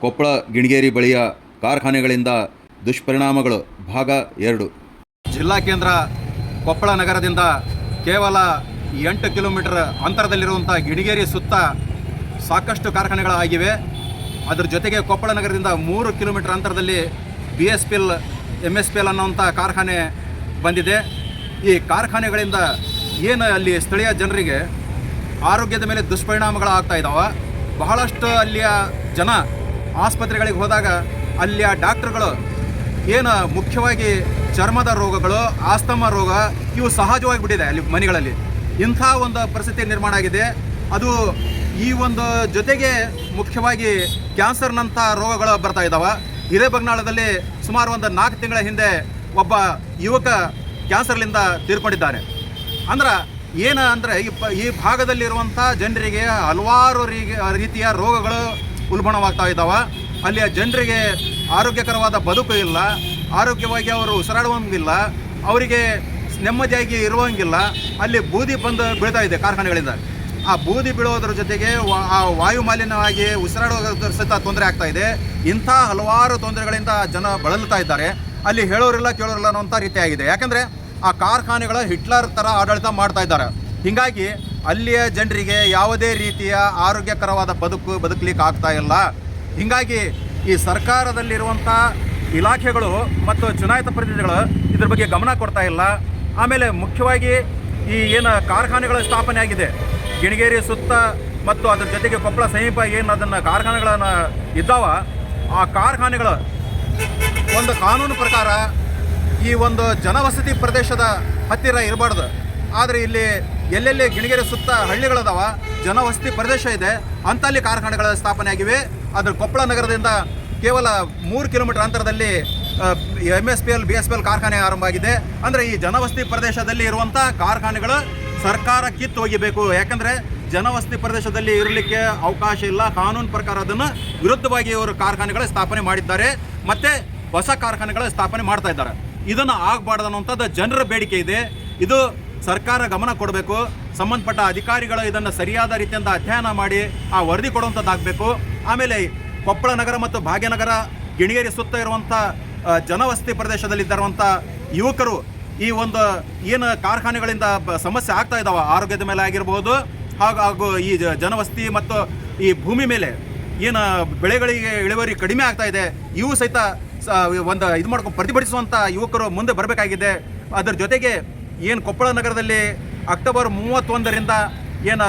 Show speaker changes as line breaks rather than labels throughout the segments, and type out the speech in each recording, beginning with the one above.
ಕೊಪ್ಪಳ ಗಿಣಿಗೇರಿ ಬಳಿಯ ಕಾರ್ಖಾನೆಗಳಿಂದ ದುಷ್ಪರಿಣಾಮಗಳು ಭಾಗ 2.
ಜಿಲ್ಲಾ ಕೇಂದ್ರ ಕೊಪ್ಪಳ ನಗರದಿಂದ ಕೇವಲ 8 ಕಿಲೋಮೀಟರ್ ಅಂತರದಲ್ಲಿರುವಂಥ ಗಿಣಿಗೇರಿ ಸುತ್ತ ಸಾಕಷ್ಟು ಕಾರ್ಖಾನೆಗಳಾಗಿವೆ. ಅದರ ಜೊತೆಗೆ ಕೊಪ್ಪಳ ನಗರದಿಂದ 3 ಕಿಲೋಮೀಟರ್ ಅಂತರದಲ್ಲಿ BSPL MSPL ಅನ್ನೋಂಥ ಕಾರ್ಖಾನೆ ಬಂದಿದೆ. ಈ ಕಾರ್ಖಾನೆಗಳಿಂದ ಏನು ಅಲ್ಲಿ ಸ್ಥಳೀಯ ಜನರಿಗೆ ಆರೋಗ್ಯದ ಮೇಲೆ ದುಷ್ಪರಿಣಾಮಗಳು ಆಗ್ತಾ ಇದ್ದಾವೆ. ಬಹಳಷ್ಟು ಅಲ್ಲಿಯ ಜನ ಆಸ್ಪತ್ರೆಗಳಿಗೆ ಹೋದಾಗ ಅಲ್ಲಿಯ ಡಾಕ್ಟರ್ಗಳು ಏನು ಮುಖ್ಯವಾಗಿ ಚರ್ಮದ ರೋಗಗಳು, ಆಸ್ತಮಾ ರೋಗ ಇವು ಸಹಜವಾಗಿ ಬಿಟ್ಟಿದೆ ಅಲ್ಲಿ ಮನೆಗಳಲ್ಲಿ. ಇಂಥ ಒಂದು ಪರಿಸ್ಥಿತಿ ನಿರ್ಮಾಣ ಆಗಿದೆ. ಅದು ಈ ಒಂದು ಜೊತೆಗೆ ಮುಖ್ಯವಾಗಿ ಕ್ಯಾನ್ಸರ್ನಂಥ ರೋಗಗಳು ಬರ್ತಾ ಇದ್ದಾವೆ. ಹಿರೇಬಗ್ನಾಳದಲ್ಲಿ ಸುಮಾರು ಒಂದು 4 ತಿಂಗಳ ಹಿಂದೆ ಒಬ್ಬ ಯುವಕ ಕ್ಯಾನ್ಸರ್ಲಿಂದ ತೀರ್ಕೊಂಡಿದ್ದಾನೆ. ಅಂದ್ರೆ ಏನು ಅಂದರೆ ಈ ಭಾಗದಲ್ಲಿರುವಂಥ ಜನರಿಗೆ ಹಲವಾರು ರೀತಿಯ ರೋಗಗಳು ಉಲ್ಬಣವಾಗ್ತಾ ಇದ್ದಾವೆ. ಅಲ್ಲಿಯ ಜನರಿಗೆ ಆರೋಗ್ಯಕರವಾದ ಬದುಕು ಇಲ್ಲ, ಆರೋಗ್ಯವಾಗಿ ಅವರು ಉಸಿರಾಡುವಂಗಿಲ್ಲ, ಅವರಿಗೆ ನೆಮ್ಮದಿಯಾಗಿ ಇರುವಂಗಿಲ್ಲ. ಅಲ್ಲಿ ಬೂದಿ ಬಂದು ಬೀಳ್ತಾ ಇದೆ ಕಾರ್ಖಾನೆಗಳಿಂದ. ಆ ಬೂದಿ ಬೀಳೋದ್ರ ಜೊತೆಗೆ ಆ ವಾಯು ಮಾಲಿನ್ಯವಾಗಿ ಉಸಿರಾಡೋದ್ರ ಸಹಿತ ತೊಂದರೆ ಆಗ್ತಾ ಇದೆ. ಇಂಥ ಹಲವಾರು ತೊಂದರೆಗಳಿಂದ ಜನ ಬಳಲ್ತಾ ಇದ್ದಾರೆ. ಅಲ್ಲಿ ಹೇಳೋರಿಲ್ಲ ಕೇಳೋರಿಲ್ಲ ಅನ್ನೋಂಥ ರೀತಿಯಾಗಿದೆ. ಯಾಕಂದರೆ ಆ ಕಾರ್ಖಾನೆಗಳ ಹಿಟ್ಲರ್ ಥರ ಆಡಳಿತ ಮಾಡ್ತಾ ಇದ್ದಾರೆ. ಹೀಗಾಗಿ ಅಲ್ಲಿಯ ಜನರಿಗೆ ಯಾವುದೇ ರೀತಿಯ ಆರೋಗ್ಯಕರವಾದ ಬದುಕಲಿಕ್ಕೆ ಆಗ್ತಾ ಇಲ್ಲ. ಹೀಗಾಗಿ ಈ ಸರ್ಕಾರದಲ್ಲಿರುವಂಥ ಇಲಾಖೆಗಳು ಮತ್ತು ಚುನಾಯಿತ ಪ್ರತಿನಿಧಿಗಳು ಇದ್ರ ಬಗ್ಗೆ ಗಮನ ಕೊಡ್ತಾ ಇಲ್ಲ. ಆಮೇಲೆ ಮುಖ್ಯವಾಗಿ ಈ ಏನು ಕಾರ್ಖಾನೆಗಳ ಸ್ಥಾಪನೆ ಆಗಿದೆ ಗಿಣಿಗೇರಿ ಸುತ್ತ ಮತ್ತು ಅದ್ರ ಜೊತೆಗೆ ಕೊಪ್ಪಳ ಸಮೀಪ ಏನು ಅದನ್ನು ಕಾರ್ಖಾನೆಗಳನ್ನು ಇದ್ದಾವ, ಆ ಕಾರ್ಖಾನೆಗಳು ಒಂದು ಕಾನೂನು ಪ್ರಕಾರ ಈ ಒಂದು ಜನವಸತಿ ಪ್ರದೇಶದ ಹತ್ತಿರ ಇರಬಾರ್ದು. ಆದರೆ ಇಲ್ಲಿ ಎಲ್ಲೆಲ್ಲಿ ಗಿಣಿಗೇರಿ ಸುತ್ತ ಹಳ್ಳಿಗಳದಾವ, ಜನವಸತಿ ಪ್ರದೇಶ ಇದೆ, ಅಂತಲ್ಲಿ ಕಾರ್ಖಾನೆಗಳ ಸ್ಥಾಪನೆ ಆಗಿವೆ. ಅದ್ರ ಕೊಪ್ಪಳ ನಗರದಿಂದ ಕೇವಲ 3 ಕಿಲೋಮೀಟರ್ ಅಂತರದಲ್ಲಿ MSPL BSPL ಕಾರ್ಖಾನೆ ಆರಂಭ ಆಗಿದೆ. ಅಂದರೆ ಈ ಜನವಸತಿ ಪ್ರದೇಶದಲ್ಲಿ ಇರುವಂಥ ಕಾರ್ಖಾನೆಗಳು ಸರ್ಕಾರ ಕಿತ್ತು ಒಗಿಬೇಕು. ಯಾಕಂದರೆ ಜನವಸತಿ ಪ್ರದೇಶದಲ್ಲಿ ಇರಲಿಕ್ಕೆ ಅವಕಾಶ ಇಲ್ಲ. ಕಾನೂನು ಪ್ರಕಾರ ಅದನ್ನು ವಿರುದ್ಧವಾಗಿ ಇವರು ಕಾರ್ಖಾನೆಗಳ ಸ್ಥಾಪನೆ ಮಾಡಿದ್ದಾರೆ, ಮತ್ತು ಹೊಸ ಕಾರ್ಖಾನೆಗಳ ಸ್ಥಾಪನೆ ಮಾಡ್ತಾ ಇದ್ದಾರೆ. ಇದನ್ನು ಆಗಬಾರ್ದು ಅನ್ನೋಂಥದ್ದು ಜನರ ಬೇಡಿಕೆ ಇದೆ. ಇದು ಸರ್ಕಾರ ಗಮನ ಕೊಡಬೇಕು. ಸಂಬಂಧಪಟ್ಟ ಅಧಿಕಾರಿಗಳು ಇದನ್ನು ಸರಿಯಾದ ರೀತಿಯಿಂದ ಅಧ್ಯಯನ ಮಾಡಿ ಆ ವರದಿ ಕೊಡುವಂಥದ್ದಾಗಬೇಕು. ಆಮೇಲೆ ಕೊಪ್ಪಳ ನಗರ ಮತ್ತು ಭಾಗ್ಯನಗರ ಗಿಣಿಗೇರಿ ಸುತ್ತ ಇರುವಂಥ ಜನವಸತಿ ಪ್ರದೇಶದಲ್ಲಿದ್ದಾರುವಂಥ ಯುವಕರು ಈ ಒಂದು ಏನು ಕಾರ್ಖಾನೆಗಳಿಂದ ಸಮಸ್ಯೆ ಆಗ್ತಾ ಇದ್ದಾವೆ, ಆರೋಗ್ಯದ ಮೇಲೆ ಆಗಿರ್ಬೋದು, ಹಾಗೂ ಈ ಜನವಸತಿ ಮತ್ತು ಈ ಭೂಮಿ ಮೇಲೆ ಏನು ಬೆಳೆಗಳಿಗೆ ಇಳುವರಿ ಕಡಿಮೆ ಆಗ್ತಾ ಇದೆ, ಇವು ಸಹಿತ ಒಂದು ಇದು ಮಾಡ್ಕೊಂಡು ಪ್ರತಿಭಟಿಸುವಂಥ ಯುವಕರು ಮುಂದೆ ಬರಬೇಕಾಗಿದೆ. ಅದರ ಜೊತೆಗೆ ಏನು ಕೊಪ್ಪಳ ನಗರದಲ್ಲಿ ಅಕ್ಟೋಬರ್ 31ರಿಂದ ಏನು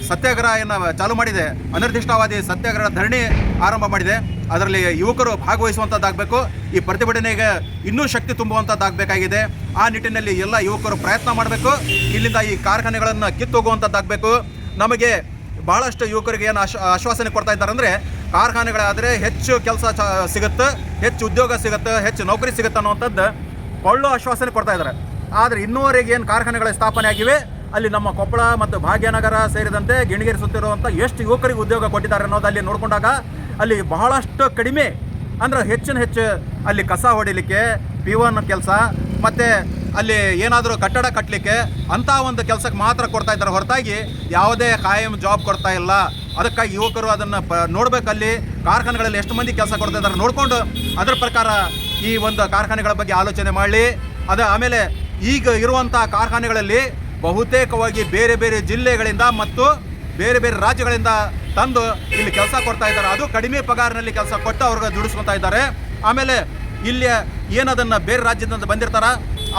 ಸತ್ಯಾಗ್ರಹ ಏನು ಚಾಲೂ ಮಾಡಿದೆ, ಅನಿರ್ದಿಷ್ಟಾವಧಿ ಸತ್ಯಾಗ್ರಹ ಧರಣಿ ಆರಂಭ ಮಾಡಿದೆ, ಅದರಲ್ಲಿ ಯುವಕರು ಭಾಗವಹಿಸುವಂಥದ್ದಾಗಬೇಕು. ಈ ಪ್ರತಿಭಟನೆಗೆ ಇನ್ನೂ ಶಕ್ತಿ ತುಂಬುವಂಥದ್ದಾಗಬೇಕಾಗಿದೆ. ಆ ನಿಟ್ಟಿನಲ್ಲಿ ಎಲ್ಲ ಯುವಕರು ಪ್ರಯತ್ನ ಮಾಡಬೇಕು. ಇಲ್ಲಿಂದ ಈ ಕಾರ್ಖಾನೆಗಳನ್ನು ಕಿತ್ತೋಗುವಂಥದ್ದಾಗಬೇಕು. ನಮಗೆ ಭಾಳಷ್ಟು ಯುವಕರಿಗೆ ಏನು ಆಶ್ವಾಸನೆ ಕೊಡ್ತಾ ಇದ್ದಾರೆ ಅಂದರೆ, ಕಾರ್ಖಾನೆಗಳಾದರೆ ಹೆಚ್ಚು ಕೆಲಸ ಸಿಗುತ್ತೆ, ಹೆಚ್ಚು ಉದ್ಯೋಗ ಸಿಗುತ್ತೆ, ಹೆಚ್ಚು ನೌಕರಿ ಸಿಗುತ್ತೆ ಅನ್ನುವಂಥದ್ದು ಒಳ್ಳೆ ಆಶ್ವಾಸನೆ ಕೊಡ್ತಾ ಇದ್ದಾರೆ. ಆದರೆ ಇನ್ನೂವರೆಗೆ ಏನು ಕಾರ್ಖಾನೆಗಳ ಸ್ಥಾಪನೆ ಆಗಿವೆ, ಅಲ್ಲಿ ನಮ್ಮ ಕೊಪ್ಪಳ ಮತ್ತು ಭಾಗ್ಯನಗರ ಸೇರಿದಂತೆ ಗಿಣಿಗೇರಿ ಸುತ್ತಿರುವಂಥ ಎಷ್ಟು ಯುವಕರಿಗೆ ಉದ್ಯೋಗ ಕೊಟ್ಟಿದ್ದಾರೆ ಅನ್ನೋದು ಅಲ್ಲಿ ನೋಡಿಕೊಂಡಾಗ ಅಲ್ಲಿ ಬಹಳಷ್ಟು ಕಡಿಮೆ. ಅಂದರೆ ಹೆಚ್ಚು ಅಲ್ಲಿ ಕಸ ಹೊಡಿಲಿಕ್ಕೆ, P1 ಕೆಲಸ, ಮತ್ತು ಅಲ್ಲಿ ಏನಾದರೂ ಕಟ್ಟಡ ಕಟ್ಟಲಿಕ್ಕೆ ಅಂಥ ಒಂದು ಕೆಲಸಕ್ಕೆ ಮಾತ್ರ ಕೊಡ್ತಾ ಇದ್ದಾರೆ ಹೊರತಾಗಿ ಯಾವುದೇ ಕಾಯಂ ಜಾಬ್ ಕೊಡ್ತಾ ಇಲ್ಲ. ಅದಕ್ಕಾಗಿ ಯುವಕರು ಅದನ್ನು ನೋಡಬೇಕಲ್ಲಿ ಕಾರ್ಖಾನೆಗಳಲ್ಲಿ ಎಷ್ಟು ಮಂದಿ ಕೆಲಸ ಕೊಡ್ತಾ ಇದ್ದಾರೆ ನೋಡಿಕೊಂಡು ಅದರ ಪ್ರಕಾರ ಈ ಒಂದು ಕಾರ್ಖಾನೆಗಳ ಬಗ್ಗೆ ಆಲೋಚನೆ ಮಾಡಲಿ. ಆಮೇಲೆ ಈಗ ಇರುವಂಥ ಕಾರ್ಖಾನೆಗಳಲ್ಲಿ ಬಹುತೇಕವಾಗಿ ಬೇರೆ ಬೇರೆ ಜಿಲ್ಲೆಗಳಿಂದ ಮತ್ತು ಬೇರೆ ಬೇರೆ ರಾಜ್ಯಗಳಿಂದ ತಂದು ಇಲ್ಲಿ ಕೆಲಸ ಕೊಡ್ತಾ ಇದ್ದಾರೆ. ಅದು ಕಡಿಮೆ ಪಗಾರಿನಲ್ಲಿ ಕೆಲಸ ಕೊಟ್ಟು ಅವ್ರಿಗೆ ದುಡಿಸ್ಕೊತಾ ಇದ್ದಾರೆ. ಆಮೇಲೆ ಇಲ್ಲಿ ಏನದನ್ನು ಬೇರೆ ರಾಜ್ಯದಿಂದ ಬಂದಿರ್ತಾರ,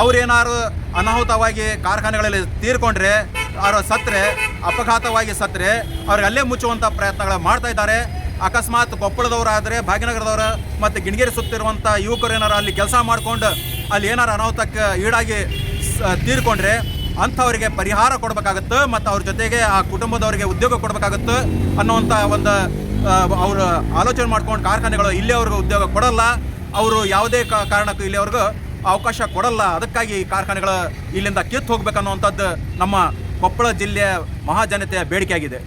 ಅವ್ರೇನಾದ್ರು ಅನಾಹುತವಾಗಿ ಕಾರ್ಖಾನೆಗಳಲ್ಲಿ ತೀರ್ಕೊಂಡ್ರೆ, ಅವರು ಸತ್ತರೆ, ಅಪಘಾತವಾಗಿ ಸತ್ತರೆ ಅವ್ರಿಗೆ ಅಲ್ಲೇ ಮುಚ್ಚುವಂಥ ಪ್ರಯತ್ನಗಳು ಮಾಡ್ತಾ ಇದ್ದಾರೆ. ಅಕಸ್ಮಾತ್ ಕೊಪ್ಪಳದವರಾದರೆ, ಭಾಗ್ಯನಗರದವರು ಮತ್ತು ಗಿಣಿಗೇರಿ ಸುತ್ತಿರುವಂಥ ಯುವಕರು ಏನಾರು ಅಲ್ಲಿ ಕೆಲಸ ಮಾಡಿಕೊಂಡು ಅಲ್ಲಿ ಏನಾರು ಅನಾಹುತಕ್ಕೆ ಈಡಾಗಿ ತೀರ್ಕೊಂಡ್ರೆ ಅಂಥವರಿಗೆ ಪರಿಹಾರ ಕೊಡಬೇಕಾಗುತ್ತೆ, ಮತ್ತು ಅವ್ರ ಜೊತೆಗೆ ಆ ಕುಟುಂಬದವರಿಗೆ ಉದ್ಯೋಗ ಕೊಡಬೇಕಾಗುತ್ತೆ ಅನ್ನುವಂಥ ಒಂದು ಅವರು ಆಲೋಚನೆ ಮಾಡ್ಕೊಂಡು ಕಾರ್ಖಾನೆಗಳು ಇಲ್ಲಿ ಅವ್ರಿಗೆ ಉದ್ಯೋಗ ಕೊಡಲ್ಲ. ಅವರು ಯಾವುದೇ ಕಾರಣಕ್ಕೂ ಇಲ್ಲಿ ಅವ್ರಿಗೆ ಅವಕಾಶ ಕೊಡಲ್ಲ. ಅದಕ್ಕಾಗಿ ಕಾರ್ಖಾನೆಗಳು ಇಲ್ಲಿಂದ ಕಿತ್ತು ಹೋಗ್ಬೇಕನ್ನುವಂಥದ್ದು ನಮ್ಮ ಕೊಪ್ಪಳ ಜಿಲ್ಲೆಯ ಮಹಾಜನತೆಯ ಬೇಡಿಕೆ ಆಗಿದೆ.